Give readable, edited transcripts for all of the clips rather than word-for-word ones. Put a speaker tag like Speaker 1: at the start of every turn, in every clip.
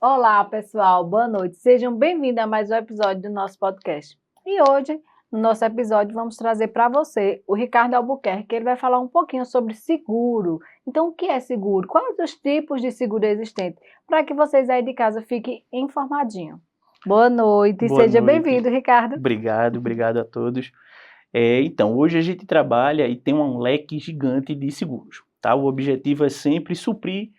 Speaker 1: Olá, pessoal, boa noite. Sejam bem-vindos a mais um episódio do nosso podcast. E hoje, no nosso episódio, vamos trazer para você o Ricardo Albuquerque, que ele vai falar um pouquinho sobre seguro. Então, o que é seguro? Quais os tipos de seguro existentes? Para que vocês aí de casa fiquem informadinhos. Boa noite,
Speaker 2: Boa
Speaker 1: seja
Speaker 2: noite.
Speaker 1: bem-vindo, Ricardo.
Speaker 2: Obrigado a todos. Então, hoje a gente trabalha e tem um leque gigante de seguros, tá? O objetivo é sempre suprir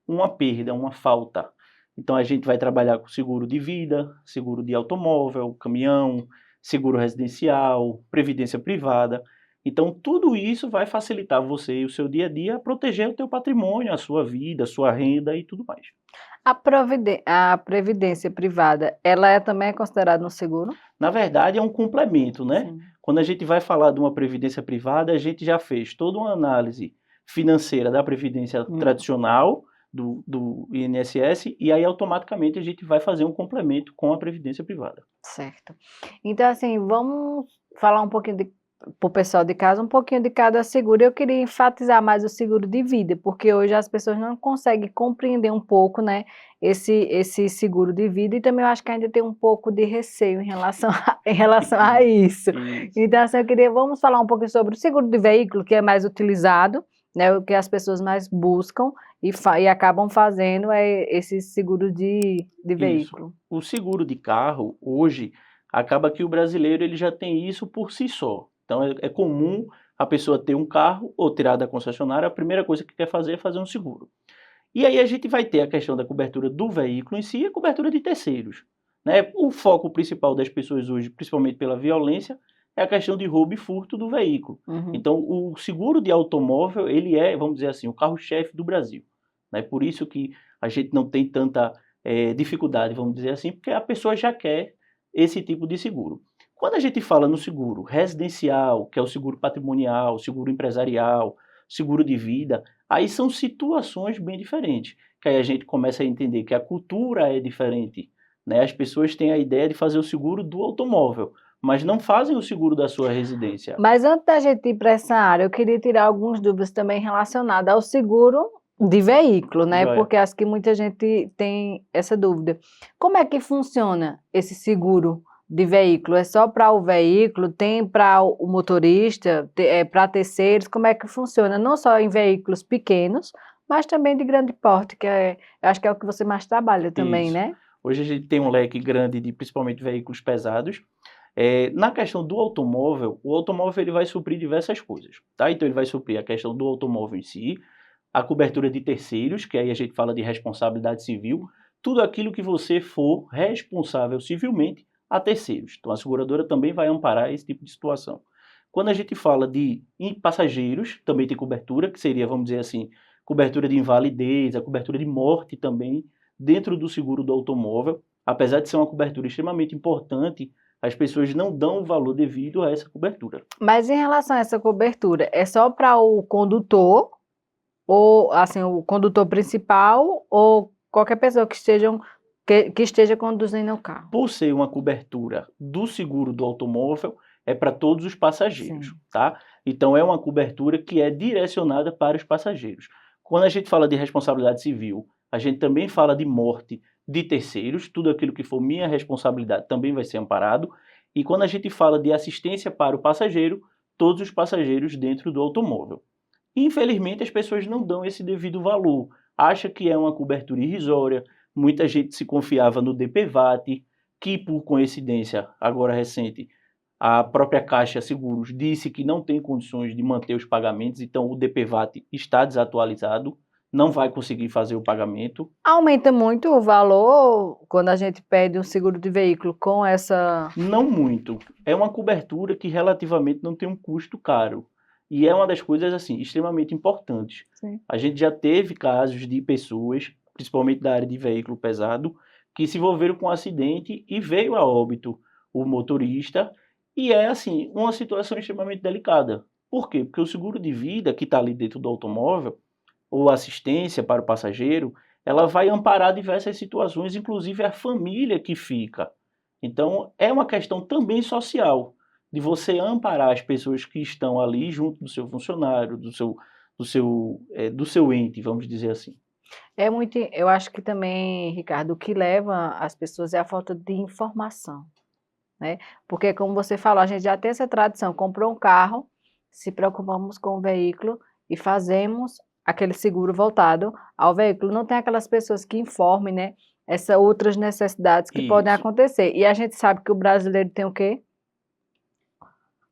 Speaker 2: uma perda, uma falta. Então, a gente vai trabalhar com seguro de vida, seguro de automóvel, caminhão, seguro residencial, previdência privada. Então, tudo isso vai facilitar você e o seu dia a dia a proteger o teu patrimônio, a sua vida, a sua renda e tudo mais.
Speaker 1: A previdência privada, ela também é considerada um seguro?
Speaker 2: Na verdade, é um complemento, né?
Speaker 1: Sim.
Speaker 2: Quando a gente vai falar de uma previdência privada, a gente já fez toda uma análise financeira da previdência tradicional, do INSS, e aí automaticamente a gente vai fazer um complemento com a previdência privada.
Speaker 1: Certo. Então, assim, vamos falar um pouquinho para o pessoal de casa, um pouquinho de cada seguro. Eu queria enfatizar mais o seguro de vida, porque hoje as pessoas não conseguem compreender um pouco, né, esse seguro de vida, e também eu acho que ainda tem um pouco de receio em relação a isso.
Speaker 2: Isso.
Speaker 1: Então, assim, vamos falar um pouquinho sobre o seguro de veículo, que é mais utilizado, né, o que as pessoas mais buscam e acabam fazendo é esse seguro de
Speaker 2: Isso.
Speaker 1: veículo.
Speaker 2: O seguro de carro, hoje, acaba que o brasileiro ele já tem isso por si só. Então, é comum a pessoa ter um carro ou tirar da concessionária, a primeira coisa que quer fazer é fazer um seguro. E aí a gente vai ter a questão da cobertura do veículo em si e a cobertura de terceiros, né? O foco principal das pessoas hoje, principalmente pela violência, é a questão de roubo e furto do veículo.
Speaker 1: Uhum.
Speaker 2: Então, o seguro de automóvel, ele é, vamos dizer assim, o carro-chefe do Brasil, né? Por isso que a gente não tem tanta dificuldade, vamos dizer assim, porque a pessoa já quer esse tipo de seguro. Quando a gente fala no seguro residencial, que é o seguro patrimonial, seguro empresarial, seguro de vida, aí são situações bem diferentes, que aí a gente começa a entender que a cultura é diferente, né? As pessoas têm a ideia de fazer o seguro do automóvel, mas não fazem o seguro da sua residência.
Speaker 1: Mas antes da gente ir para essa área, eu queria tirar algumas dúvidas também relacionadas ao seguro de veículo, né?
Speaker 2: Joia.
Speaker 1: Porque acho que muita gente tem essa dúvida. Como é que funciona esse seguro de veículo? É só para o veículo? Tem para o motorista? É para terceiros? Como é que funciona? Não só em veículos pequenos, mas também de grande porte, eu acho que é o que você mais trabalha também,
Speaker 2: Isso.
Speaker 1: né?
Speaker 2: Hoje a gente tem um leque grande de principalmente veículos pesados. Na questão do automóvel, o automóvel ele vai suprir diversas coisas, tá? Então ele vai suprir a questão do automóvel em si, a cobertura de terceiros, que aí a gente fala de responsabilidade civil, tudo aquilo que você for responsável civilmente a terceiros. Então a seguradora também vai amparar esse tipo de situação. Quando a gente fala de passageiros, também tem cobertura, que seria, vamos dizer assim, cobertura de invalidez, a cobertura de morte também, dentro do seguro do automóvel. Apesar de ser uma cobertura extremamente importante, as pessoas não dão o valor devido a essa cobertura.
Speaker 1: Mas em relação a essa cobertura, é só para o condutor? Ou assim, o condutor principal ou qualquer pessoa que esteja conduzindo o carro.
Speaker 2: Por ser uma cobertura do seguro do automóvel, é para todos os passageiros,
Speaker 1: Sim.
Speaker 2: tá? Então é uma cobertura que é direcionada para os passageiros. Quando a gente fala de responsabilidade civil, a gente também fala de morte de terceiros, tudo aquilo que for minha responsabilidade também vai ser amparado. E quando a gente fala de assistência para o passageiro, todos os passageiros dentro do automóvel. Infelizmente, as pessoas não dão esse devido valor. Acha que é uma cobertura irrisória. Muita gente se confiava no DPVAT, que por coincidência, agora recente, a própria Caixa Seguros disse que não tem condições de manter os pagamentos, então o DPVAT está desatualizado, não vai conseguir fazer o pagamento.
Speaker 1: Aumenta muito o valor quando a gente pede um seguro de veículo com essa.
Speaker 2: Não muito. É uma cobertura que relativamente não tem um custo caro. E é uma das coisas assim extremamente importantes.
Speaker 1: Sim.
Speaker 2: A gente já teve casos de pessoas, principalmente da área de veículo pesado, que se envolveram com um acidente e veio a óbito o motorista. E é assim uma situação extremamente delicada. Por quê? Porque o seguro de vida que está ali dentro do automóvel, ou assistência para o passageiro, ela vai amparar diversas situações, inclusive a família que fica. Então, é uma questão também social, de você amparar as pessoas que estão ali junto do seu funcionário, do seu ente, vamos dizer assim.
Speaker 1: Eu acho que também, Ricardo, o que leva as pessoas é a falta de informação, né? Porque, como você falou, a gente já tem essa tradição, comprou um carro, se preocupamos com o veículo e fazemos aquele seguro voltado ao veículo. Não tem aquelas pessoas que informem, né, essas outras necessidades que podem
Speaker 2: Isso.
Speaker 1: acontecer. E a gente sabe que o brasileiro tem o quê?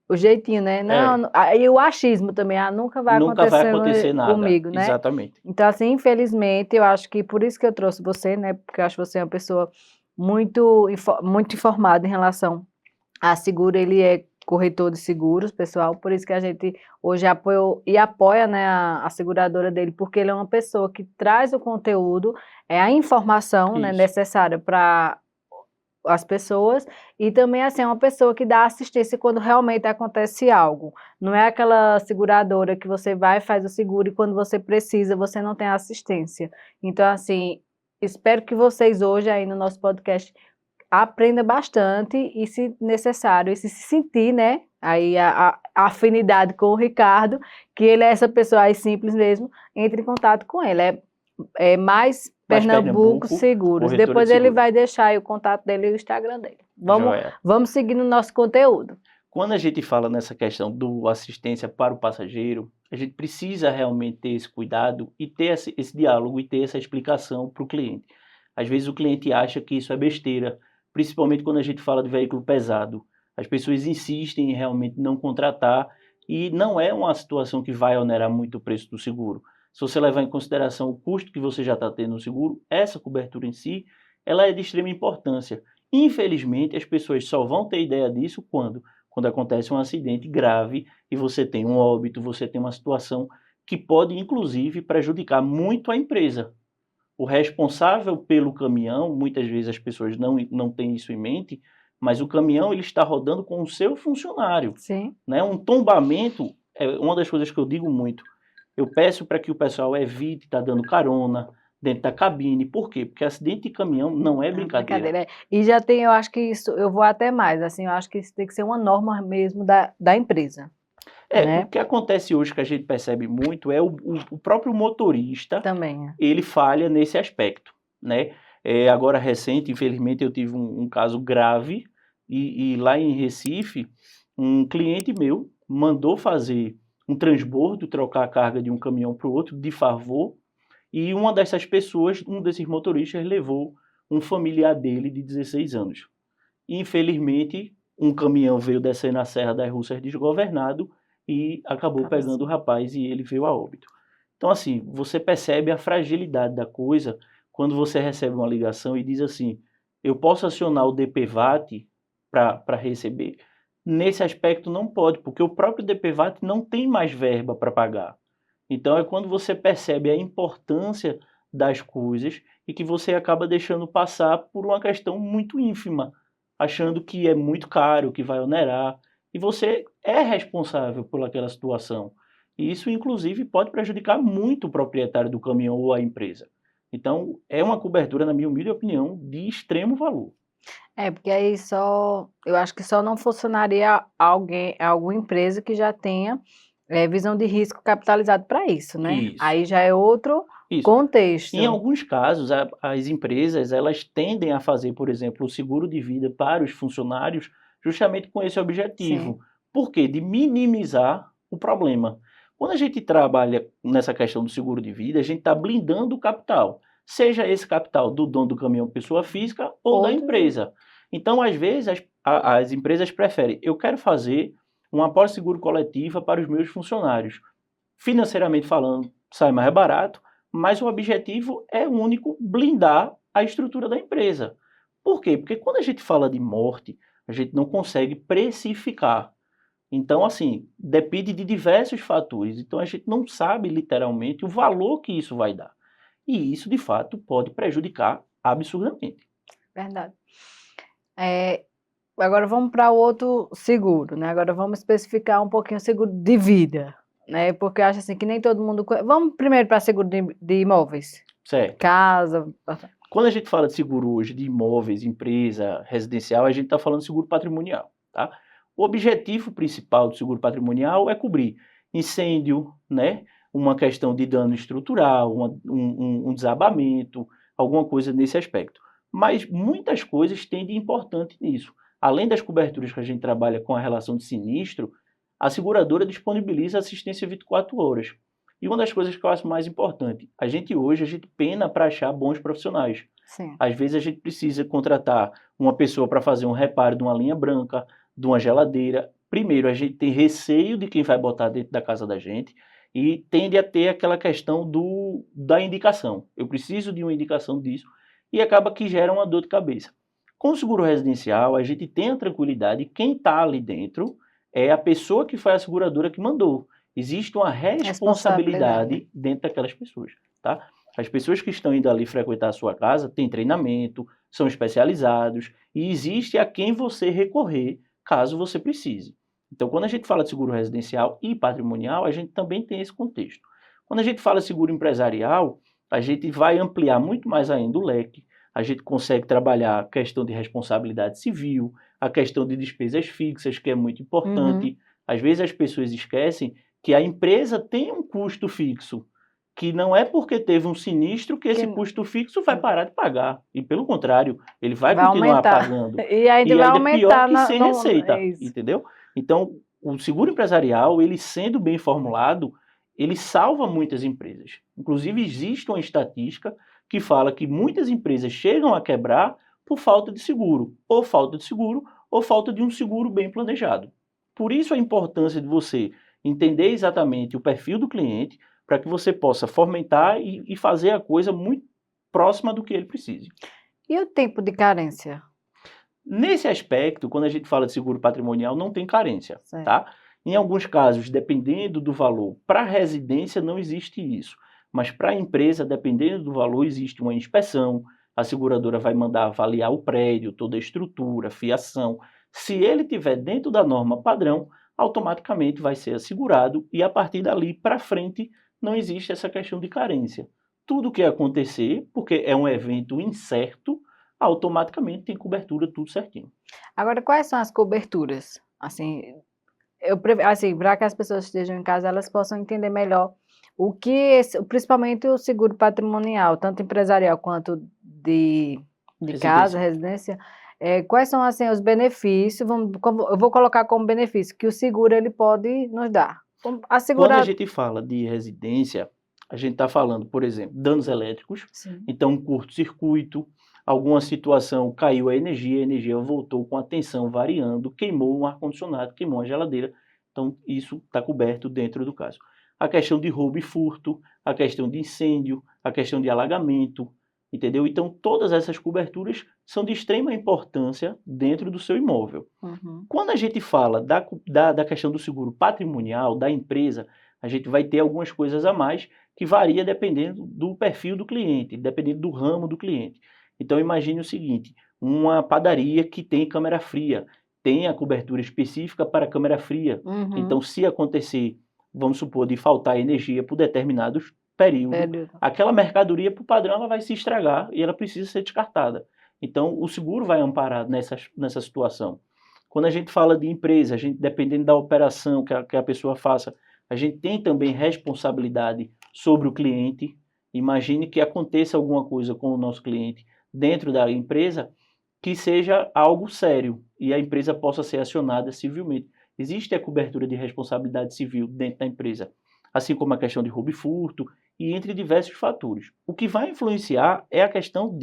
Speaker 1: O jeitinho, né? Não,
Speaker 2: É,
Speaker 1: e o achismo também, nunca vai
Speaker 2: nunca vai
Speaker 1: acontecer
Speaker 2: acontecer nada.
Speaker 1: comigo, né?
Speaker 2: Exatamente.
Speaker 1: Então, assim, infelizmente, eu acho que por isso que eu trouxe você, né? Porque eu acho você uma pessoa muito informada em relação a seguro, ele é corretor de seguros, pessoal, por isso que a gente hoje apoiou e apoia, né, a seguradora dele, porque ele é uma pessoa que traz o conteúdo, a informação, né,
Speaker 2: Isso.
Speaker 1: necessária para as pessoas, e também assim, é uma pessoa que dá assistência quando realmente acontece algo. Não é aquela seguradora que você vai, faz o seguro e quando você precisa, você não tem assistência. Então, assim, espero que vocês hoje aí no nosso podcast aprendam bastante e, se necessário, e se sentir, né, aí a afinidade com o Ricardo, que ele é essa pessoa aí simples mesmo, entre em contato com ele. É mais
Speaker 2: Mas
Speaker 1: Pernambuco
Speaker 2: Pernambuco,
Speaker 1: Seguros.
Speaker 2: corretora
Speaker 1: Depois
Speaker 2: de
Speaker 1: ele
Speaker 2: seguros.
Speaker 1: vai deixar aí o contato dele e o Instagram dele. Vamos,
Speaker 2: Joia.
Speaker 1: vamos seguir no nosso conteúdo.
Speaker 2: Quando a gente fala nessa questão do assistência para o passageiro, a gente precisa realmente ter esse cuidado e ter esse diálogo e ter essa explicação para o cliente. Às vezes o cliente acha que isso é besteira, principalmente quando a gente fala de veículo pesado. As pessoas insistem em realmente não contratar e não é uma situação que vai onerar muito o preço do seguro. Se você levar em consideração o custo que você já está tendo no seguro, essa cobertura em si, ela é de extrema importância. Infelizmente, as pessoas só vão ter ideia disso quando acontece um acidente grave e você tem um óbito, você tem uma situação que pode, inclusive, prejudicar muito a empresa. O responsável pelo caminhão, muitas vezes as pessoas não têm isso em mente, mas o caminhão ele está rodando com o seu funcionário.
Speaker 1: Sim.
Speaker 2: Né? Um tombamento é uma das coisas que eu digo muito. Eu peço para que o pessoal evite estar dando carona dentro da cabine. Por quê? Porque acidente de caminhão não é
Speaker 1: Não,
Speaker 2: brincadeira.
Speaker 1: brincadeira. E já tem, eu acho que isso, eu vou até mais, assim, eu acho que isso tem que ser uma norma mesmo da empresa,
Speaker 2: O
Speaker 1: né?
Speaker 2: que acontece hoje que a gente percebe muito é o próprio motorista,
Speaker 1: Também.
Speaker 2: ele falha nesse aspecto, né? Agora recente, infelizmente, eu tive um caso grave e lá em Recife, um cliente meu mandou fazer um transbordo, trocar a carga de um caminhão para o outro, de favor, e uma dessas pessoas, um desses motoristas, levou um familiar dele de 16 anos. Infelizmente, um caminhão veio descer na Serra das Russas desgovernado e acabou
Speaker 1: Acaba
Speaker 2: pegando o
Speaker 1: assim.
Speaker 2: rapaz e ele veio a óbito. Então, assim, você percebe a fragilidade da coisa quando você recebe uma ligação e diz assim: eu posso acionar o DPVAT para receber? Nesse aspecto, não pode, porque o próprio DPVAT não tem mais verba para pagar. Então, é quando você percebe a importância das coisas e que você acaba deixando passar por uma questão muito ínfima, achando que é muito caro, que vai onerar, e você é responsável por aquela situação. E isso, inclusive, pode prejudicar muito o proprietário do caminhão ou a empresa. Então, é uma cobertura, na minha humilde opinião, de extremo valor.
Speaker 1: Porque aí eu acho que só não funcionaria alguma empresa que já tenha visão de risco capitalizado para isso, né?
Speaker 2: Isso,
Speaker 1: Aí já é outro
Speaker 2: isso. Em
Speaker 1: contexto.
Speaker 2: alguns casos, as empresas elas tendem a fazer, por exemplo, o seguro de vida para os funcionários justamente com esse
Speaker 1: Sim,
Speaker 2: objetivo. Por quê? De minimizar o problema. Quando a gente trabalha nessa questão do seguro de vida, a gente está blindando o capital, seja esse capital do dono do caminhão pessoa física ou da
Speaker 1: outro,
Speaker 2: empresa. Então, às vezes, as empresas preferem, eu quero fazer uma apólice-seguro coletiva para os meus funcionários. Financeiramente falando, sai mais barato, mas o objetivo é único, blindar a estrutura da empresa. Por quê? Porque quando a gente fala de morte, a gente não consegue precificar. Então, assim, depende de diversos fatores. Então, a gente não sabe literalmente o valor que isso vai dar. E isso, de fato, pode prejudicar absurdamente.
Speaker 1: verdade. É, agora vamos para o outro seguro, né? Agora vamos especificar um pouquinho o seguro de vida, né? Porque eu acho assim que nem todo mundo. Vamos primeiro para seguro de imóveis,
Speaker 2: Certo?
Speaker 1: casa.
Speaker 2: Quando a gente fala de seguro hoje de imóveis, empresa, residencial, a gente está falando de seguro patrimonial, tá? O objetivo principal do seguro patrimonial é cobrir incêndio, né? uma questão de dano estrutural, um desabamento, alguma coisa nesse aspecto. Mas muitas coisas têm de importante nisso. Além das coberturas que a gente trabalha com a relação de sinistro, a seguradora disponibiliza assistência 24 horas. E uma das coisas que eu acho mais importante, hoje a gente pena para achar bons profissionais.
Speaker 1: Sim.
Speaker 2: Às vezes a gente precisa contratar uma pessoa para fazer um reparo de uma linha branca, de uma geladeira. Primeiro, a gente tem receio de quem vai botar dentro da casa da gente e tende a ter aquela questão da indicação. Eu preciso de uma indicação disso e acaba que gera uma dor de cabeça. Com o seguro residencial, a gente tem a tranquilidade, quem está ali dentro é a pessoa que foi a seguradora que mandou. Existe uma responsabilidade dentro daquelas pessoas, tá? As pessoas que estão indo ali frequentar a sua casa têm treinamento, são especializados e existe a quem você recorrer caso você precise. Então, quando a gente fala de seguro residencial e patrimonial, a gente também tem esse contexto. Quando a gente fala de seguro empresarial, a gente vai ampliar muito mais ainda o leque, a gente consegue trabalhar a questão de responsabilidade civil, a questão de despesas fixas, que é muito importante. Às vezes as pessoas esquecem que a empresa tem um custo fixo, que não é porque teve um sinistro que esse custo fixo vai parar de pagar. E pelo contrário, ele vai continuar
Speaker 1: aumentar.
Speaker 2: pagando.
Speaker 1: E ainda vai aumentar
Speaker 2: pior que sem receita,
Speaker 1: isso.
Speaker 2: entendeu? Então, o seguro empresarial, ele sendo bem formulado, ele salva muitas empresas. Inclusive, existe uma estatística que fala que muitas empresas chegam a quebrar por falta de seguro, ou falta de um seguro bem planejado. Por isso a importância de você entender exatamente o perfil do cliente, para que você possa fomentar e fazer a coisa muito próxima do que ele precise.
Speaker 1: E o tempo de carência?
Speaker 2: Nesse aspecto, quando a gente fala de seguro patrimonial, não tem carência,
Speaker 1: Certo.
Speaker 2: tá? Em alguns casos, dependendo do valor, para residência não existe isso, mas para a empresa, dependendo do valor, existe uma inspeção, a seguradora vai mandar avaliar o prédio, toda a estrutura, fiação. Se ele estiver dentro da norma padrão, automaticamente vai ser assegurado e a partir dali para frente não existe essa questão de carência. Tudo que acontecer, porque é um evento incerto, automaticamente tem cobertura, tudo certinho.
Speaker 1: Agora, quais são as coberturas? Assim, assim, para que as pessoas que estejam em casa, elas possam entender melhor o que, principalmente o seguro patrimonial, tanto empresarial quanto de casa, residência, quais são, assim, os benefícios, eu vou colocar como benefício, que o seguro ele pode nos dar.
Speaker 2: Quando a gente fala de residência, a gente está falando, por exemplo, danos elétricos,
Speaker 1: Sim.
Speaker 2: Então um curto-circuito, alguma situação, caiu a energia voltou com a tensão variando, queimou um ar-condicionado, queimou uma geladeira, então isso está coberto dentro do caso. A questão de roubo e furto, a questão de incêndio, a questão de alagamento, entendeu? Então todas essas coberturas são de extrema importância dentro do seu imóvel. Quando a gente fala da questão do seguro patrimonial da empresa, a gente vai ter algumas coisas a mais que varia dependendo do perfil do cliente, dependendo do ramo do cliente. Então imagine o seguinte, uma padaria que tem câmera fria, tem a cobertura específica para câmera fria. Então se acontecer, vamos supor, de faltar energia por determinados períodos, aquela mercadoria, por padrão, ela vai se estragar e ela precisa ser descartada. Então o seguro vai amparar nessa situação. Quando a gente fala de empresa, dependendo da operação que a pessoa faça, a gente tem também responsabilidade sobre o cliente. Imagine que aconteça alguma coisa com o nosso cliente dentro da empresa que seja algo sério e a empresa possa ser acionada civilmente. Existe a cobertura de responsabilidade civil dentro da empresa, assim como a questão de roubo e furto e entre diversos fatores. O que vai influenciar é a questão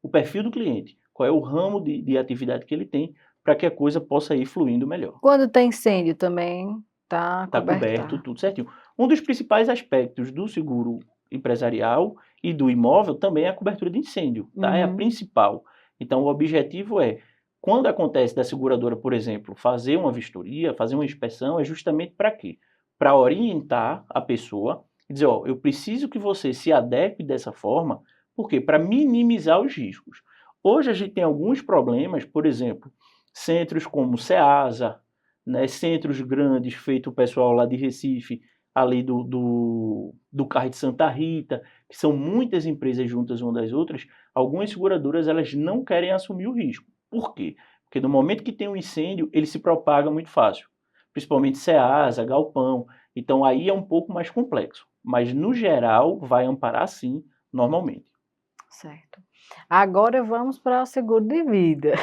Speaker 2: o perfil do cliente, qual é o ramo de atividade que ele tem, para que a coisa possa ir fluindo melhor.
Speaker 1: Quando tem incêndio também está
Speaker 2: coberto, tudo certinho. Um dos principais aspectos do seguro empresarial e do imóvel também é a cobertura de incêndio, tá? É a principal. Então, o objetivo é, quando acontece da seguradora, por exemplo, fazer uma vistoria, fazer uma inspeção, é justamente para quê? Para orientar a pessoa e dizer, ó, eu preciso que você se adeque dessa forma, por quê? Para minimizar os riscos. Hoje a gente tem alguns problemas, por exemplo, centros como Ceasa, né, centros grandes, feito o pessoal lá de Recife, ali do Carre de Santa Rita, que são muitas empresas juntas umas das outras, algumas seguradoras elas não querem assumir o risco. Por quê? Porque no momento que tem um incêndio, ele se propaga muito fácil, principalmente Ceasa, galpão, então aí é um pouco mais complexo. mas no geral vai amparar sim, normalmente.
Speaker 1: Certo. Agora vamos para o seguro de vida.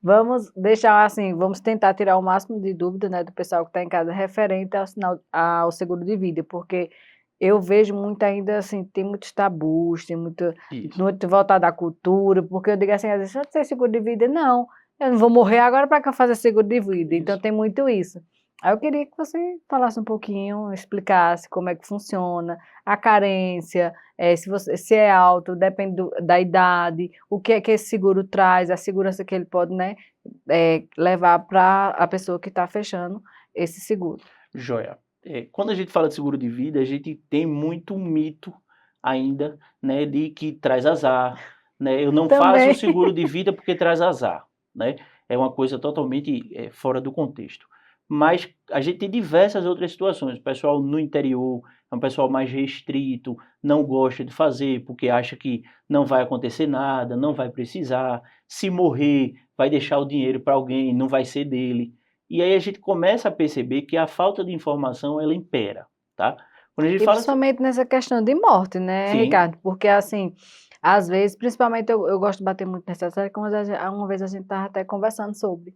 Speaker 1: Vamos deixar assim, vamos tentar tirar o máximo de dúvida, né, do pessoal que está em casa referente ao seguro de vida, porque eu vejo muito ainda assim, tem muitos tabus, tem
Speaker 2: Isso.
Speaker 1: muito voltado à cultura, porque eu digo assim, às vezes, eu não sei seguro de vida, não. Eu não vou morrer agora para que eu faça seguro de vida. Então
Speaker 2: Isso.
Speaker 1: tem muito isso. Aí eu queria que você falasse um pouquinho, explicasse como é que funciona, a carência. Se é alto, depende da idade, o que é que esse seguro traz, a segurança que ele pode, né, levar para a pessoa que está fechando esse seguro.
Speaker 2: Joia. Quando a gente fala de seguro de vida, a gente tem muito mito ainda, né, de que traz azar, né? Eu não faço
Speaker 1: Também.
Speaker 2: seguro de vida porque traz azar, né? É uma coisa totalmente fora do contexto. Mas a gente tem diversas outras situações. O pessoal no interior é um pessoal mais restrito, não gosta de fazer porque acha que não vai acontecer nada, não vai precisar. Se morrer, vai deixar o dinheiro para alguém, não vai ser dele. E aí a gente começa a perceber que a falta de informação ela impera, tá? Quando a gente
Speaker 1: E
Speaker 2: fala assim,
Speaker 1: principalmente nessa questão de morte, né,
Speaker 2: sim,
Speaker 1: Ricardo? Porque, assim, às vezes, principalmente eu gosto de bater muito nessa série, como uma vez a gente estava até conversando sobre.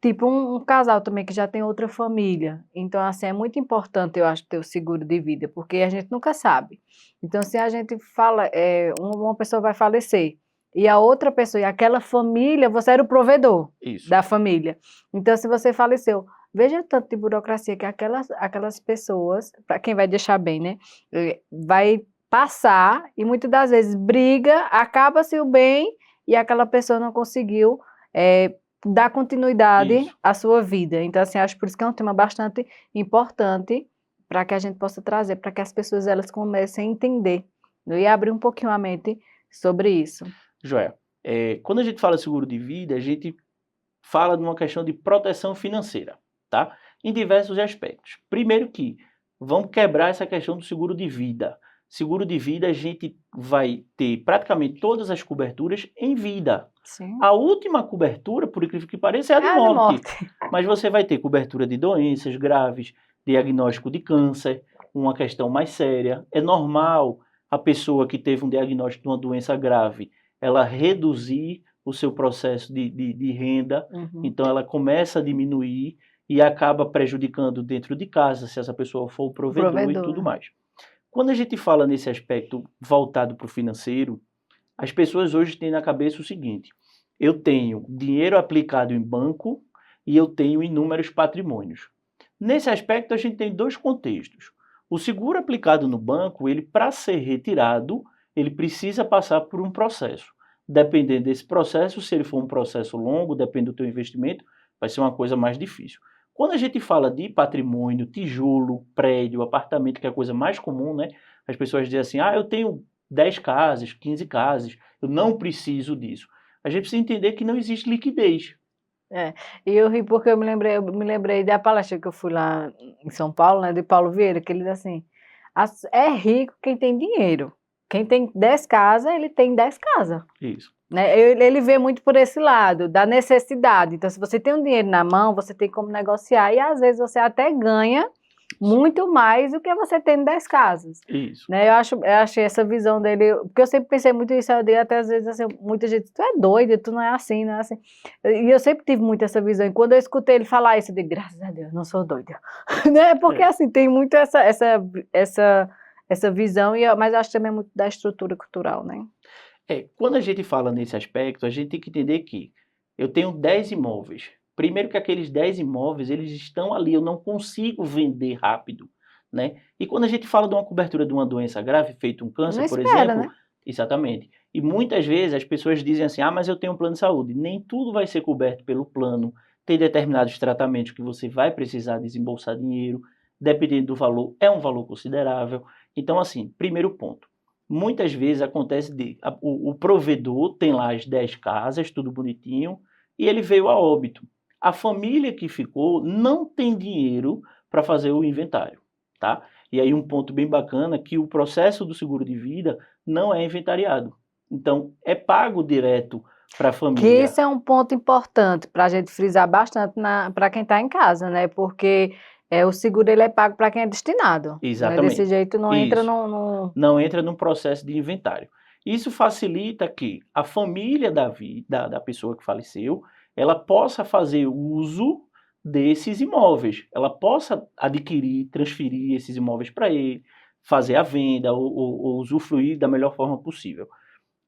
Speaker 1: Tipo, um casal também que já tem outra família. Então, assim, é muito importante, eu acho, ter o seguro de vida, porque a gente nunca sabe. Então, se a gente fala, uma pessoa vai falecer, e a outra pessoa, e aquela família, você era o provedor
Speaker 2: isso,
Speaker 1: da família. Então, se você faleceu, veja tanto de burocracia que aquelas pessoas, para quem vai deixar bem, né, vai passar e muitas das vezes briga, acaba-se o bem e aquela pessoa não conseguiu dar continuidade
Speaker 2: isso.
Speaker 1: à sua vida. Então, assim, acho por isso que é um tema bastante importante para que a gente possa trazer, para que as pessoas elas comecem a entender, né, e abrir um pouquinho a mente sobre isso.
Speaker 2: Joia. Quando a gente fala seguro de vida, a gente fala de uma questão de proteção financeira, tá? Em diversos aspectos. Primeiro que vamos quebrar essa questão do seguro de vida. Seguro de vida a gente vai ter praticamente todas as coberturas em vida.
Speaker 1: Sim.
Speaker 2: A última cobertura, por incrível que pareça, é a
Speaker 1: É
Speaker 2: de
Speaker 1: a de
Speaker 2: morte.
Speaker 1: morte.
Speaker 2: Mas você vai ter cobertura de doenças graves, diagnóstico de câncer, uma questão mais séria. É normal a pessoa que teve um diagnóstico de uma doença grave, ela reduzir o seu processo de renda,
Speaker 1: Uhum.
Speaker 2: então ela começa a diminuir e acaba prejudicando dentro de casa, se essa pessoa for o
Speaker 1: O
Speaker 2: provedor e tudo
Speaker 1: provedor.
Speaker 2: mais. Quando a gente fala nesse aspecto voltado para o financeiro, as pessoas hoje têm na cabeça o seguinte: eu tenho dinheiro aplicado em banco e eu tenho inúmeros patrimônios. Nesse aspecto, a gente tem dois contextos. O seguro aplicado no banco, ele para ser retirado, ele precisa passar por um processo. Dependendo desse processo, se ele for um processo longo, depende do teu investimento, vai ser uma coisa mais difícil. Quando a gente fala de patrimônio, tijolo, prédio, apartamento, que é a coisa mais comum, né? As pessoas dizem assim: ah, eu tenho 10 casas, 15 casas, eu não preciso disso. A gente precisa entender que não existe liquidez.
Speaker 1: É, e eu ri porque eu me lembrei da palestra que eu fui lá em São Paulo, né, de Paulo Vieira, que ele diz assim, é rico quem tem dinheiro, quem tem 10 casas, ele tem 10 casas,
Speaker 2: Isso.
Speaker 1: né, ele vê muito por esse lado, da necessidade, então se você tem um dinheiro na mão, você tem como negociar, e às vezes você até ganha muito mais do que você tem em 10 casas.
Speaker 2: Isso.
Speaker 1: Né, eu achei essa visão dele, porque eu sempre pensei muito isso, eu digo até às vezes assim, muita gente, tu é doido, tu não é assim, não é assim. E eu sempre tive muito essa visão, e quando eu escutei ele falar isso, eu digo, graças a Deus, não sou doida. Né? Porque
Speaker 2: É.
Speaker 1: assim, tem muito essa visão, mas eu acho também muito da estrutura cultural, né?
Speaker 2: Quando a gente fala nesse aspecto, a gente tem que entender que eu tenho 10 imóveis. Primeiro que aqueles 10 imóveis, eles estão ali, eu não consigo vender rápido, né? E quando a gente fala de uma cobertura de uma doença grave, feito um
Speaker 1: Não
Speaker 2: câncer, por
Speaker 1: espera,
Speaker 2: exemplo,
Speaker 1: né?
Speaker 2: exatamente. E muitas vezes as pessoas dizem assim: ah, mas eu tenho um plano de saúde. Nem tudo vai ser coberto pelo plano. Tem determinados tratamentos que você vai precisar desembolsar dinheiro, dependendo do valor, é um valor considerável. Então, assim, primeiro ponto. Muitas vezes acontece o provedor tem lá as 10 casas, tudo bonitinho, e ele veio a óbito. A família que ficou não tem dinheiro para fazer o inventário, tá? E aí um ponto bem bacana que o processo do seguro de vida não é inventariado. Então, é pago direto para a
Speaker 1: Que
Speaker 2: família.
Speaker 1: esse é um ponto importante para a gente frisar bastante para quem está em casa, né? Porque O seguro ele é pago para quem é destinado.
Speaker 2: Exatamente.
Speaker 1: Desse jeito não entra
Speaker 2: Isso.
Speaker 1: no...
Speaker 2: Não entra num processo de inventário. Isso facilita que a família da pessoa que faleceu, ela possa fazer uso desses imóveis, ela possa adquirir, transferir esses imóveis para ele, fazer a venda ou usufruir da melhor forma possível.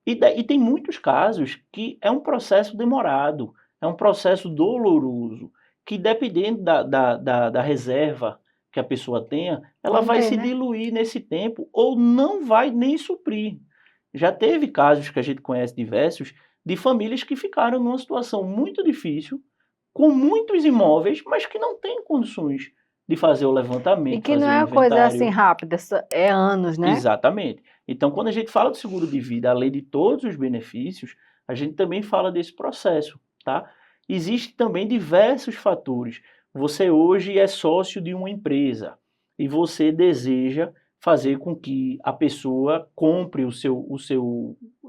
Speaker 2: E tem muitos casos que é um processo demorado, é um processo doloroso, que dependendo da reserva que a pessoa tenha, ela
Speaker 1: Não
Speaker 2: vai
Speaker 1: tem,
Speaker 2: se
Speaker 1: né?
Speaker 2: diluir nesse tempo ou não vai nem suprir. Já teve casos que a gente conhece diversos de famílias que ficaram numa situação muito difícil, com muitos imóveis, mas que não têm condições de fazer o
Speaker 1: E
Speaker 2: levantamento,
Speaker 1: que não
Speaker 2: fazer o
Speaker 1: é uma coisa assim
Speaker 2: inventário.
Speaker 1: rápida, é anos, né?
Speaker 2: Exatamente. Então, quando a gente fala do seguro de vida, além de todos os benefícios, a gente também fala desse processo, tá? Existem também diversos fatores. Você hoje é sócio de uma empresa e você deseja fazer com que a pessoa compre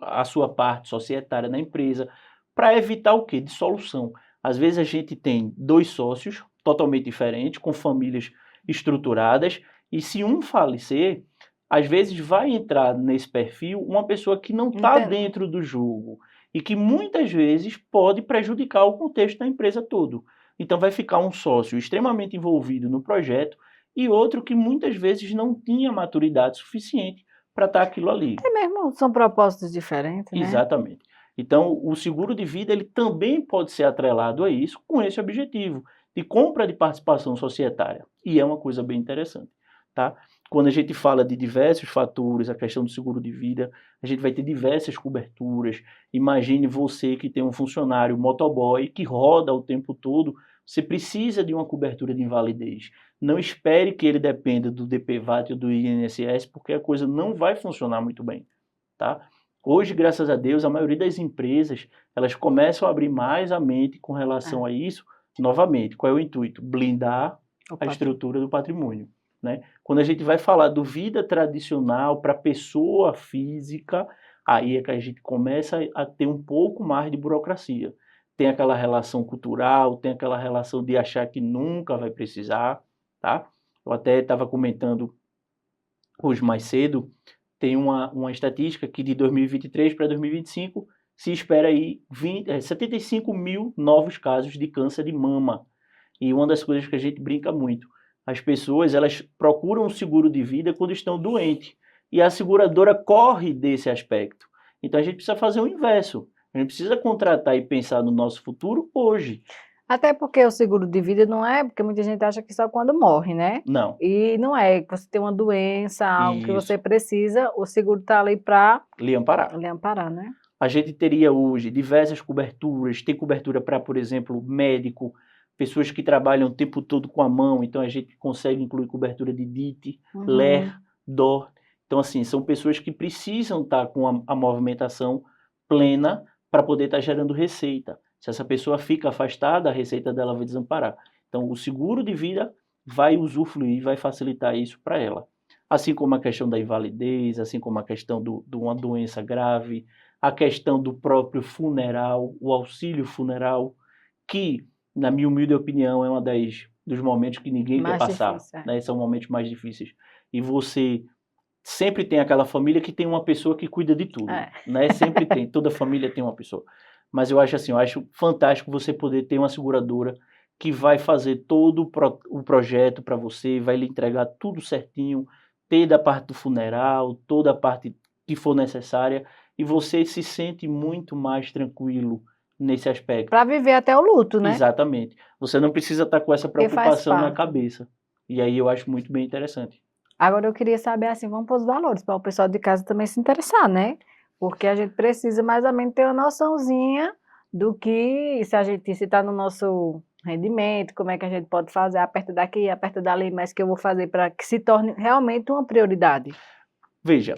Speaker 2: a sua parte societária na empresa para evitar o quê? Dissolução. Às vezes a gente tem dois sócios totalmente diferentes, com famílias estruturadas, e se um falecer, às vezes vai entrar nesse perfil uma pessoa que não está
Speaker 1: Entendo.
Speaker 2: dentro do jogo e que muitas vezes pode prejudicar o contexto da empresa todo. Então vai ficar um sócio extremamente envolvido no projeto e outro que muitas vezes não tinha maturidade suficiente para estar aquilo ali.
Speaker 1: Até mesmo são propósitos diferentes, né?
Speaker 2: Exatamente. Então, o seguro de vida ele também pode ser atrelado a isso com esse objetivo de compra de participação societária. E é uma coisa bem interessante, tá? Quando a gente fala de diversos fatores, a questão do seguro de vida, a gente vai ter diversas coberturas. Imagine você que tem um funcionário motoboy que roda o tempo todo, você precisa de uma cobertura de invalidez. Não espere que ele dependa do DPVAT ou do INSS, porque a coisa não vai funcionar muito bem, tá? Hoje, graças a Deus, a maioria das empresas, elas começam a abrir mais a mente com relação a isso. Novamente, qual é o intuito? Blindar a estrutura do patrimônio, né? Quando a gente vai falar do vida tradicional para pessoa física, aí é que a gente começa a ter um pouco mais de burocracia. Tem aquela relação cultural, tem aquela relação de achar que nunca vai precisar, tá? Eu até estava comentando hoje mais cedo, tem uma estatística que de 2023 para 2025 se espera aí 75 mil novos casos de câncer de mama. E uma das coisas que a gente brinca muito, as pessoas elas procuram um seguro de vida quando estão doentes. E a seguradora corre desse aspecto. Então a gente precisa fazer o inverso. A gente precisa contratar e pensar no nosso futuro hoje.
Speaker 1: Até porque o seguro de vida não é, porque muita gente acha que só quando morre, né?
Speaker 2: Não.
Speaker 1: E não é, que você tem uma doença, algo que você
Speaker 2: Isso.
Speaker 1: precisa, o seguro está ali para
Speaker 2: Lhe amparar.
Speaker 1: lhe amparar, né?
Speaker 2: A gente teria hoje diversas coberturas, tem cobertura para, por exemplo, médico, pessoas que trabalham o tempo todo com a mão, então a gente consegue incluir cobertura de DIT, LER, DOR. Então, assim, são pessoas que precisam estar com a movimentação plena para poder estar gerando receita. Se essa pessoa fica afastada, a receita dela vai desamparar. Então, o seguro de vida vai usufruir, vai facilitar isso para ela. Assim como a questão da invalidez, assim como a questão de uma doença grave, a questão do próprio funeral, o auxílio funeral, que, na minha humilde opinião, é dos momentos que ninguém quer
Speaker 1: Mais
Speaker 2: passar,
Speaker 1: difícil,
Speaker 2: né? São momentos mais difíceis. E você sempre tem aquela família que tem uma pessoa que cuida de tudo, né? Sempre tem, toda família tem uma pessoa. Mas eu acho assim, eu acho fantástico você poder ter uma seguradora que vai fazer todo o projeto para você, vai lhe entregar tudo certinho, ter da parte do funeral, toda a parte que for necessária, e você se sente muito mais tranquilo nesse aspecto.
Speaker 1: Para viver até o luto, né?
Speaker 2: Exatamente. Você não precisa estar com essa
Speaker 1: Porque faz
Speaker 2: preocupação na
Speaker 1: parte.
Speaker 2: cabeça. E aí eu acho muito bem interessante.
Speaker 1: Agora eu queria saber assim, vamos para os valores, para o pessoal de casa também se interessar, né? Porque a gente precisa mais ou menos ter uma noçãozinha do que se está no nosso rendimento, como é que a gente pode fazer, aperta daqui, aperta dali, mas que eu vou fazer para que se torne realmente uma prioridade.
Speaker 2: Veja,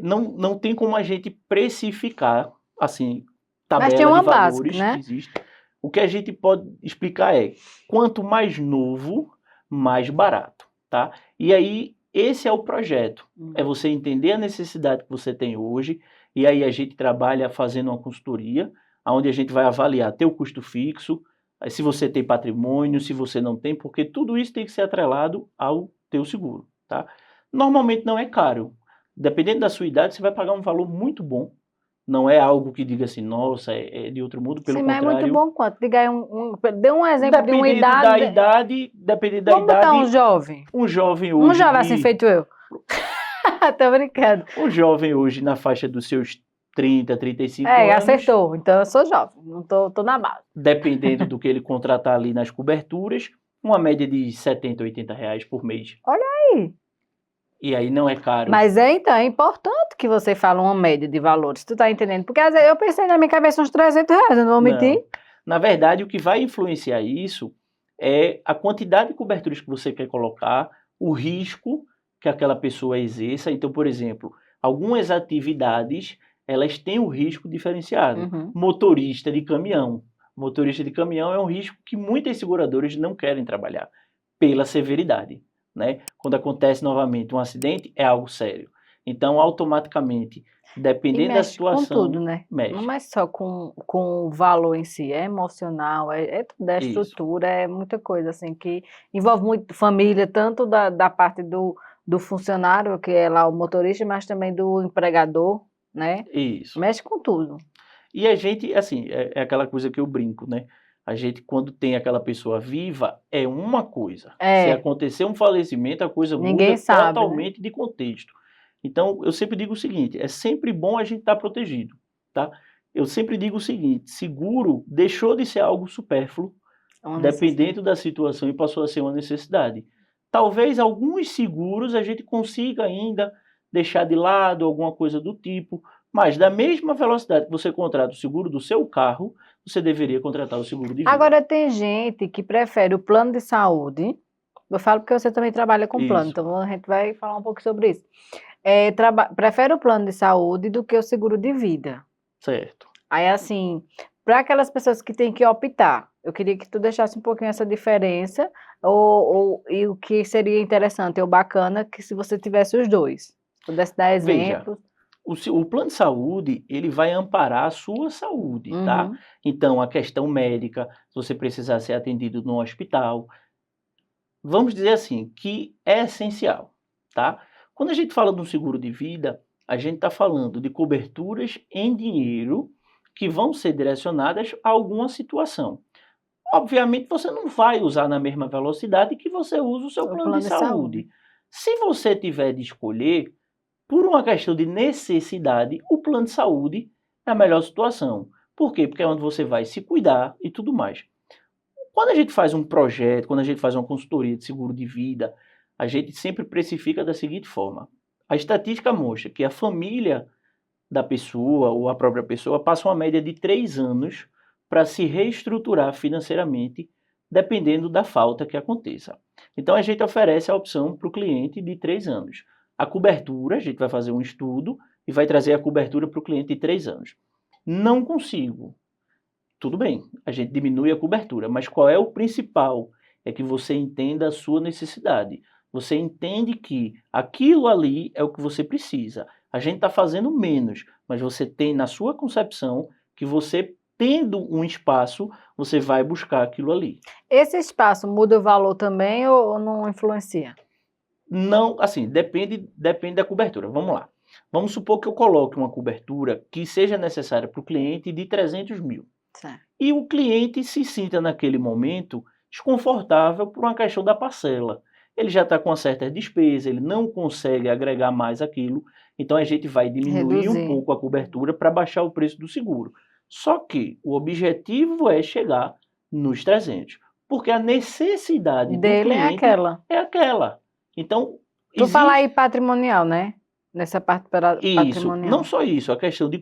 Speaker 2: não tem como a gente precificar, assim,
Speaker 1: Mas tem
Speaker 2: tabela
Speaker 1: uma
Speaker 2: de
Speaker 1: básica,
Speaker 2: valores,
Speaker 1: né?
Speaker 2: existe. O que a gente pode explicar é, quanto mais novo, mais barato, tá? E aí, esse é o projeto. É você entender a necessidade que você tem hoje, e aí a gente trabalha fazendo uma consultoria, onde a gente vai avaliar teu custo fixo, se você tem patrimônio, se você não tem, porque tudo isso tem que ser atrelado ao teu seguro, tá? Normalmente não é caro. Dependendo da sua idade, você vai pagar um valor muito bom. Não é algo que diga assim, nossa, é de outro mundo, pelo
Speaker 1: Sim, mas é muito
Speaker 2: contrário.
Speaker 1: bom quanto? Diga aí dê um exemplo de uma idade.
Speaker 2: Dependendo da
Speaker 1: Vamos botar um
Speaker 2: idade,
Speaker 1: jovem.
Speaker 2: um jovem
Speaker 1: Um
Speaker 2: hoje
Speaker 1: jovem assim feito eu. Tô brincando.
Speaker 2: um jovem hoje na faixa dos seus 30, 35
Speaker 1: É,
Speaker 2: anos,
Speaker 1: acertou. Então eu sou jovem, não tô na base.
Speaker 2: dependendo do que ele contratar ali nas coberturas, uma média de 70, 80 reais por mês.
Speaker 1: Olha aí.
Speaker 2: E aí não é caro.
Speaker 1: Mas então, é importante que você fale uma média de valores, tu tá entendendo? Porque às vezes eu pensei na minha cabeça uns 300 reais, eu não vou mentir.
Speaker 2: Não. Na verdade, o que vai influenciar isso é a quantidade de coberturas que você quer colocar, o risco que aquela pessoa exerça. Então, por exemplo, algumas atividades, elas têm um risco diferenciado.
Speaker 1: Uhum.
Speaker 2: Motorista de caminhão. Motorista de caminhão é um risco que muitas seguradoras não querem trabalhar, pela severidade, né? Quando acontece novamente um acidente, é algo sério. Então, automaticamente,
Speaker 1: E
Speaker 2: dependendo da
Speaker 1: mexe com
Speaker 2: situação,
Speaker 1: tudo, né? Não
Speaker 2: mexe.
Speaker 1: mexe só com o valor em si, é emocional, é tudo, é
Speaker 2: Isso.
Speaker 1: estrutura, é muita coisa, assim, que envolve muito família, tanto da parte do funcionário, que é lá o motorista, mas também do empregador, né?
Speaker 2: Isso.
Speaker 1: Mexe com tudo.
Speaker 2: E a gente, assim, é aquela coisa que eu brinco, né? A gente, quando tem aquela pessoa viva, é uma coisa. Se
Speaker 1: É,
Speaker 2: acontecer um falecimento, a coisa
Speaker 1: ninguém
Speaker 2: muda
Speaker 1: sabe, né?
Speaker 2: totalmente de contexto. Então, eu sempre digo o seguinte: é sempre bom a gente estar protegido, tá? Eu sempre digo o seguinte: seguro deixou de ser algo supérfluo,
Speaker 1: É uma necessidade.
Speaker 2: dependendo da situação, e passou a ser uma necessidade. Talvez alguns seguros a gente consiga ainda deixar de lado, alguma coisa do tipo, mas da mesma velocidade que você contrata o seguro do seu carro, você deveria contratar o seguro de vida.
Speaker 1: Agora, tem gente que prefere o plano de saúde. Eu falo porque você também trabalha com plano,
Speaker 2: Isso,
Speaker 1: então a gente vai falar um pouco sobre isso. Prefere o plano de saúde do que o seguro de vida.
Speaker 2: certo.
Speaker 1: Aí, assim, para aquelas pessoas que têm que optar, eu queria que tu deixasse um pouquinho essa diferença, e o que seria interessante ou bacana que se você tivesse os dois. Pudesse dar
Speaker 2: Veja,
Speaker 1: exemplos.
Speaker 2: o plano de saúde, ele vai amparar a sua saúde, tá?
Speaker 1: Uhum.
Speaker 2: Então, a questão médica, se você precisar ser atendido no hospital, vamos dizer assim, que é essencial, tá? Quando a gente fala de um seguro de vida, a gente está falando de coberturas em dinheiro que vão ser direcionadas a alguma situação. Obviamente, você não vai usar na mesma velocidade que você usa o seu
Speaker 1: O
Speaker 2: plano de
Speaker 1: plano de saúde.
Speaker 2: saúde. Se você tiver de escolher, por uma questão de necessidade, o plano de saúde é a melhor situação. Por quê? Porque é onde você vai se cuidar e tudo mais. Quando a gente faz um projeto, quando a gente faz uma consultoria de seguro de vida, a gente sempre precifica da seguinte forma: a estatística mostra que a família da pessoa ou a própria pessoa passa uma média de 3 anos para se reestruturar financeiramente, dependendo da falta que aconteça. Então a gente oferece a opção para o cliente de 3 anos. A cobertura, a gente vai fazer um estudo e vai trazer a cobertura para o cliente de 3 anos. Não consigo. Tudo bem, a gente diminui a cobertura, mas qual é o principal? É que você entenda a sua necessidade. Você entende que aquilo ali é o que você precisa. A gente está fazendo menos, mas você tem na sua concepção que você, tendo um espaço, você vai buscar aquilo ali.
Speaker 1: Esse espaço muda o valor também ou não influencia?
Speaker 2: Não, assim, depende da cobertura. Vamos lá. Vamos supor que eu coloque uma cobertura que seja necessária para o cliente de 300 mil.
Speaker 1: Certo.
Speaker 2: E o cliente se sinta naquele momento desconfortável por uma questão da parcela. Ele já está com uma certa despesa, ele não consegue agregar mais aquilo, então a gente vai diminuir um
Speaker 1: Reduzir.
Speaker 2: pouco a cobertura para baixar o preço do seguro. Só que o objetivo é chegar nos 300, porque a necessidade do
Speaker 1: Dele é
Speaker 2: cliente
Speaker 1: aquela.
Speaker 2: é aquela. Então,
Speaker 1: Tu fala
Speaker 2: existe
Speaker 1: aí patrimonial, né? Nessa parte
Speaker 2: isso, não
Speaker 1: patrimonial.
Speaker 2: só isso, a questão de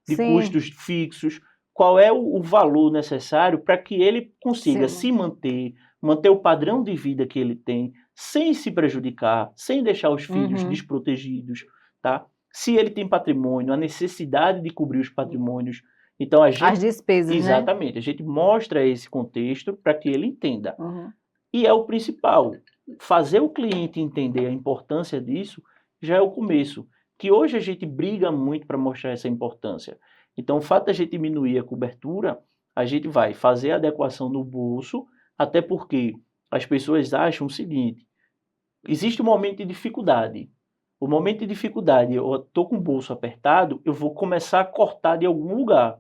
Speaker 1: Sim,
Speaker 2: custos fixos, qual é o valor necessário para que ele consiga
Speaker 1: sim.
Speaker 2: se manter, manter o padrão de vida que ele tem, sem se prejudicar, sem deixar os filhos
Speaker 1: Uhum.
Speaker 2: desprotegidos, tá? Se ele tem patrimônio, a necessidade de cobrir os patrimônios. Então a
Speaker 1: As
Speaker 2: gente,
Speaker 1: despesas, né?
Speaker 2: exatamente, a gente mostra esse contexto para que ele entenda.
Speaker 1: Uhum.
Speaker 2: E é o principal. Fazer o cliente entender a importância disso já é o começo. Que hoje a gente briga muito para mostrar essa importância. Então, o fato da gente diminuir a cobertura, a gente vai fazer a adequação no bolso, até porque as pessoas acham o seguinte, existe um momento de dificuldade. O momento de dificuldade, eu estou com o bolso apertado, eu vou começar a cortar de algum lugar.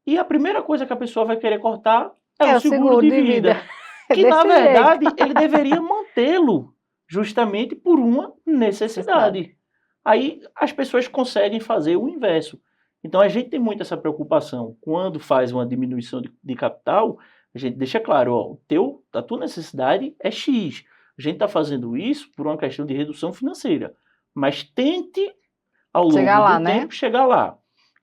Speaker 2: E a primeira coisa que a pessoa vai querer cortar é o
Speaker 1: o
Speaker 2: seguro de vida. Que, na
Speaker 1: Desse
Speaker 2: verdade,
Speaker 1: jeito.
Speaker 2: ele deveria mantê-lo justamente por uma necessidade. Aí as pessoas conseguem fazer o inverso. Então a gente tem muito essa preocupação. Quando faz uma diminuição de capital, a gente deixa claro, ó, a tua necessidade é X. A gente está fazendo isso por uma questão de redução financeira. Mas tente, ao
Speaker 1: Chegar
Speaker 2: longo
Speaker 1: lá,
Speaker 2: do
Speaker 1: né?
Speaker 2: tempo, chegar lá.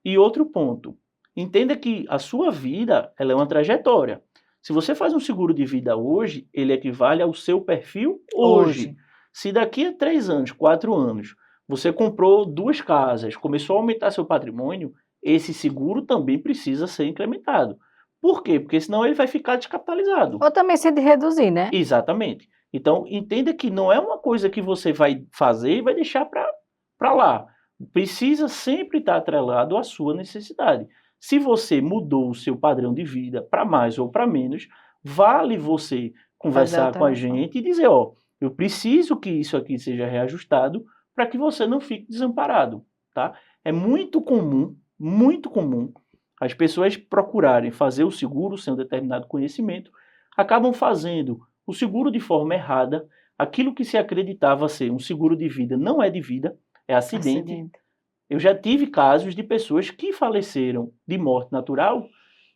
Speaker 2: E outro ponto, entenda que a sua vida ela é uma trajetória. Se você faz um seguro de vida hoje, ele equivale ao seu perfil hoje. Se daqui a 3 anos, 4 anos, você comprou 2 casas, começou a aumentar seu patrimônio, esse seguro também precisa ser incrementado. Por quê? Porque senão ele vai ficar descapitalizado.
Speaker 1: Ou também se de reduzir, né?
Speaker 2: Exatamente. Então, entenda que não é uma coisa que você vai fazer e vai deixar para lá. Precisa sempre estar atrelado à sua necessidade. Se você mudou o seu padrão de vida para mais ou para menos, vale você conversar com a
Speaker 1: alteração.
Speaker 2: gente e dizer, ó, eu preciso que isso aqui seja reajustado para que você não fique desamparado, tá? É muito comum as pessoas procurarem fazer o seguro sem um determinado conhecimento, acabam fazendo o seguro de forma errada, aquilo que se acreditava ser um seguro de vida não é de vida, é acidente. Eu já tive casos de pessoas que faleceram de morte natural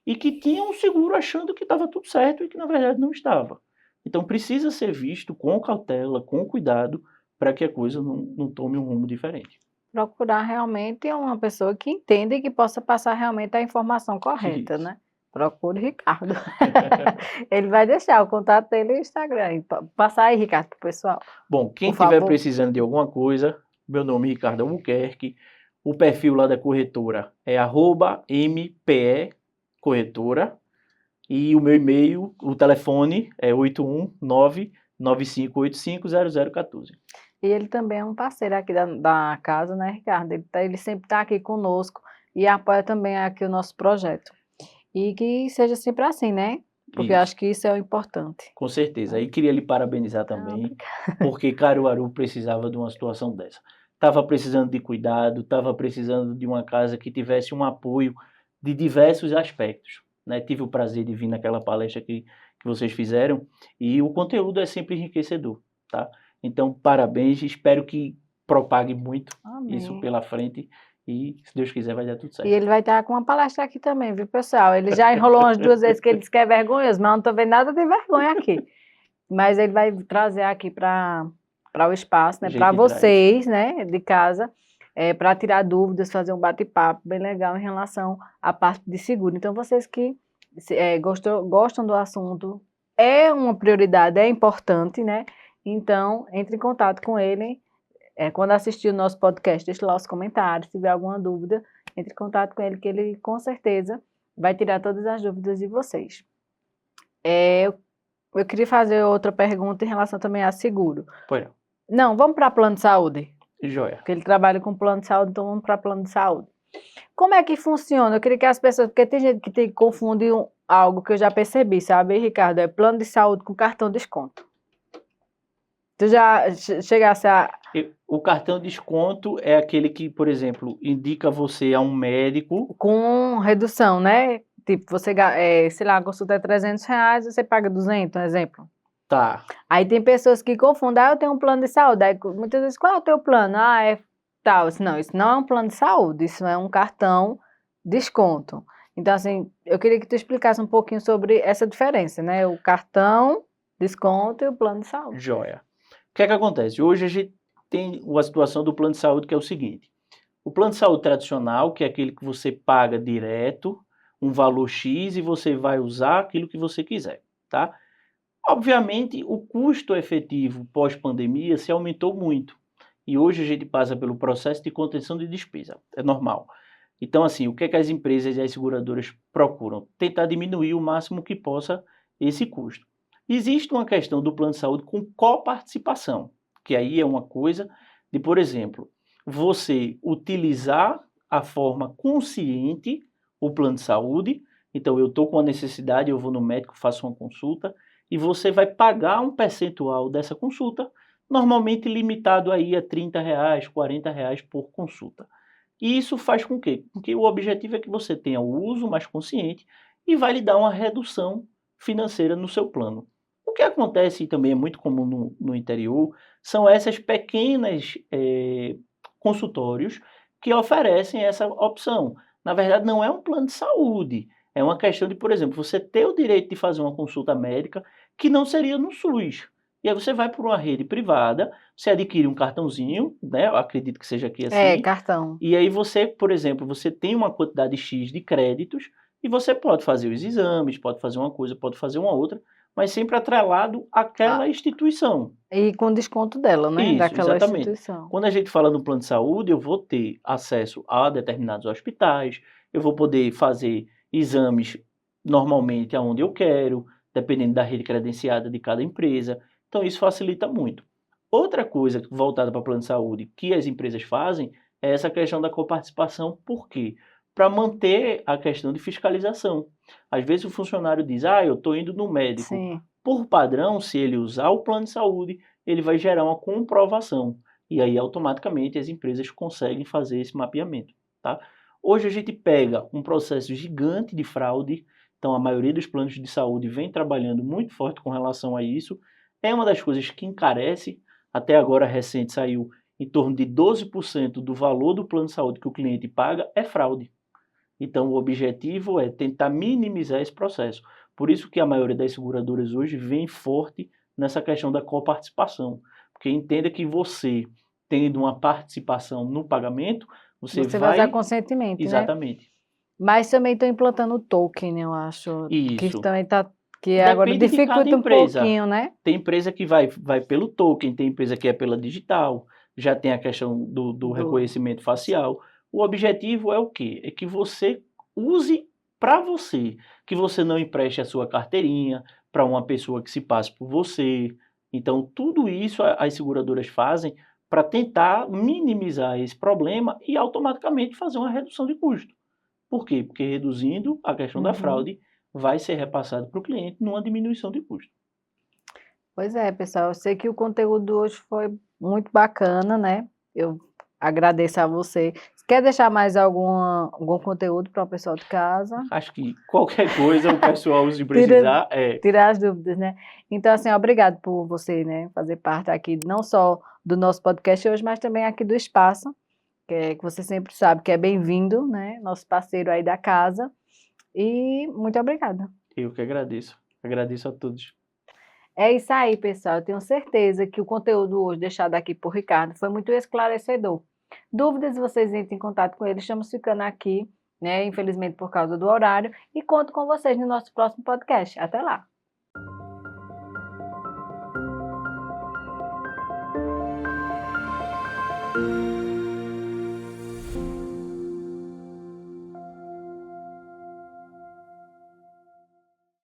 Speaker 2: e que tinham um seguro achando que estava tudo certo e que na verdade não estava. Então precisa ser visto com cautela, com cuidado, para que a coisa não tome um rumo diferente.
Speaker 1: Procurar realmente uma pessoa que entenda e que possa passar realmente a informação correta,
Speaker 2: Isso.
Speaker 1: né? Procure Ricardo. Ele vai deixar o contato dele no Instagram. Passar aí, Ricardo, pro pessoal.
Speaker 2: Bom, quem
Speaker 1: Por
Speaker 2: estiver
Speaker 1: favor.
Speaker 2: precisando de alguma coisa, meu nome é Ricardo Albuquerque, o perfil lá da corretora é @mpe corretora e o meu e-mail, o telefone é 819-9585-0014.
Speaker 1: E ele também é um parceiro aqui da casa, né, Ricardo? Ele sempre está aqui conosco e apoia também aqui o nosso projeto. E que seja sempre assim, né? Porque eu
Speaker 2: Isso.
Speaker 1: acho que isso é o importante.
Speaker 2: Com certeza. Aí queria lhe parabenizar também, porque Caruaru precisava de uma situação dessa. Estava precisando de cuidado, estava precisando de uma casa que tivesse um apoio de diversos aspectos. Né? Tive o prazer de vir naquela palestra que vocês fizeram e o conteúdo é sempre enriquecedor. Tá? Então, parabéns, espero que propague muito isso
Speaker 1: Amém.
Speaker 2: pela frente e, se Deus quiser, vai dar tudo certo.
Speaker 1: E ele vai estar com uma palestra aqui também, viu, pessoal? Ele já enrolou umas 2 vezes que ele disse que é vergonhoso, mas eu não estou vendo nada de vergonha aqui. Mas ele vai trazer aqui para o espaço, né?
Speaker 2: A
Speaker 1: Para
Speaker 2: gente
Speaker 1: vocês, né, de casa, para tirar dúvidas, fazer um bate-papo bem legal em relação à parte de seguro. Então, vocês que gostam do assunto, é uma prioridade, é importante, né? Então, entre em contato com ele. Quando assistir o nosso podcast, deixe lá os comentários. Se tiver alguma dúvida, entre em contato com ele, que ele com certeza vai tirar todas as dúvidas de vocês. Eu queria fazer outra pergunta em relação também a seguro.
Speaker 2: Pois não.
Speaker 1: Não, vamos para plano de saúde.
Speaker 2: Joia.
Speaker 1: Porque ele trabalha com plano de saúde, então vamos para plano de saúde. Como é que funciona? Eu queria que as pessoas, porque tem gente que confunde algo que eu já percebi, sabe, Ricardo? É plano de saúde com cartão de desconto. Tu já chegasse a...
Speaker 2: O cartão de desconto é aquele que, por exemplo, indica você a um médico.
Speaker 1: Com redução, né? Tipo, você, sei lá, a consulta é R$300, você paga 200, um exemplo.
Speaker 2: Tá.
Speaker 1: Aí tem pessoas que confundem, eu tenho um plano de saúde. Aí muitas vezes, qual é o teu plano? É tal. Não, isso não é um plano de saúde, isso é um cartão desconto. Então, assim, eu queria que tu explicasse um pouquinho sobre essa diferença, né? O cartão, desconto e o plano de saúde.
Speaker 2: Joia. O que é que acontece? Hoje a gente tem a situação do plano de saúde que é o seguinte. O plano de saúde tradicional, que é aquele que você paga direto, um valor X e você vai usar aquilo que você quiser, tá? Obviamente, o custo efetivo pós-pandemia se aumentou muito. E hoje a gente passa pelo processo de contenção de despesa. É normal. Então, assim, o que é que as empresas e as seguradoras procuram? Tentar diminuir o máximo que possa esse custo. Existe uma questão do plano de saúde com coparticipação, que aí é uma coisa de, por exemplo, você utilizar a forma consciente o plano de saúde Então, eu estou com uma necessidade, eu vou no médico, faço uma consulta, e você vai pagar um percentual dessa consulta, normalmente limitado aí a R$ 30, R$ 40 por consulta. E isso faz com que? Porque o objetivo é que você tenha o uso mais consciente e vai lhe dar uma redução financeira no seu plano. O que acontece e também é muito comum no interior são essas pequenas consultórios que oferecem essa opção. Na verdade, não é um plano de saúde, é uma questão de, por exemplo, você ter o direito de fazer uma consulta médica que não seria no SUS. E aí você vai por uma rede privada, você adquire um cartãozinho, né? Eu acredito que seja aqui assim,
Speaker 1: Cartão.
Speaker 2: e aí você, por exemplo, você tem uma quantidade X de créditos e você pode fazer os exames, pode fazer uma coisa, pode fazer uma outra, mas sempre atrelado
Speaker 1: Ah,
Speaker 2: àquela instituição.
Speaker 1: e com desconto dela, né?
Speaker 2: Isso,
Speaker 1: Daquela
Speaker 2: exatamente.
Speaker 1: instituição.
Speaker 2: Quando a gente fala no plano de saúde, eu vou ter acesso a determinados hospitais, eu vou poder fazer exames normalmente aonde eu quero, dependendo da rede credenciada de cada empresa. Então, isso facilita muito. Outra coisa voltada para plano de saúde que as empresas fazem é essa questão da coparticipação. Por quê? Para manter a questão de fiscalização. Às vezes o funcionário diz, eu estou indo no médico.
Speaker 1: Sim.
Speaker 2: Por padrão, se ele usar o plano de saúde, ele vai gerar uma comprovação. E aí, automaticamente, as empresas conseguem fazer esse mapeamento. Tá? Hoje, a gente pega um processo gigante de fraude. Então, a maioria dos planos de saúde vem trabalhando muito forte com relação a isso. É uma das coisas que encarece. Até agora, recente, saiu em torno de 12% do valor do plano de saúde que o cliente paga é fraude. Então, o objetivo é tentar minimizar esse processo. Por isso que a maioria das seguradoras hoje vem forte nessa questão da coparticipação. Porque entenda que você, tendo uma participação no pagamento, você
Speaker 1: Você vai usar
Speaker 2: vai...
Speaker 1: conscientemente, né?
Speaker 2: Exatamente.
Speaker 1: Mas também estão implantando o token, eu acho, que
Speaker 2: Isso.
Speaker 1: também tá, que agora
Speaker 2: Depende de cada
Speaker 1: dificulta um
Speaker 2: empresa.
Speaker 1: pouquinho, né?
Speaker 2: Tem empresa que vai pelo token, tem empresa que é pela digital, já tem a questão do reconhecimento facial. O objetivo é o quê? É que você use para você, que você não empreste a sua carteirinha para uma pessoa que se passe por você. Então, tudo isso as seguradoras fazem para tentar minimizar esse problema e automaticamente fazer uma redução de custo. Por quê? Porque reduzindo a questão da
Speaker 1: Uhum.
Speaker 2: fraude, vai ser repassado para o cliente numa diminuição de custo.
Speaker 1: Pois é, pessoal, eu sei que o conteúdo hoje foi muito bacana, né? Eu agradeço a você. Quer deixar mais algum conteúdo para o pessoal de casa?
Speaker 2: Acho que qualquer coisa o pessoal, se
Speaker 1: Tira,
Speaker 2: precisar,
Speaker 1: tirar as dúvidas, né? Então, assim, obrigado por você, né, fazer parte aqui, não só do nosso podcast hoje, mas também aqui do espaço, que você sempre sabe que é bem-vindo, né? Nosso parceiro aí da casa. E muito obrigada.
Speaker 2: eu que agradeço. Agradeço a todos.
Speaker 1: É isso aí, pessoal. Eu tenho certeza que o conteúdo hoje deixado aqui por Ricardo foi muito esclarecedor. Dúvidas, vocês entrem em contato com ele. Estamos ficando aqui, né? Infelizmente por causa do horário. E conto com vocês no nosso próximo podcast. Até lá!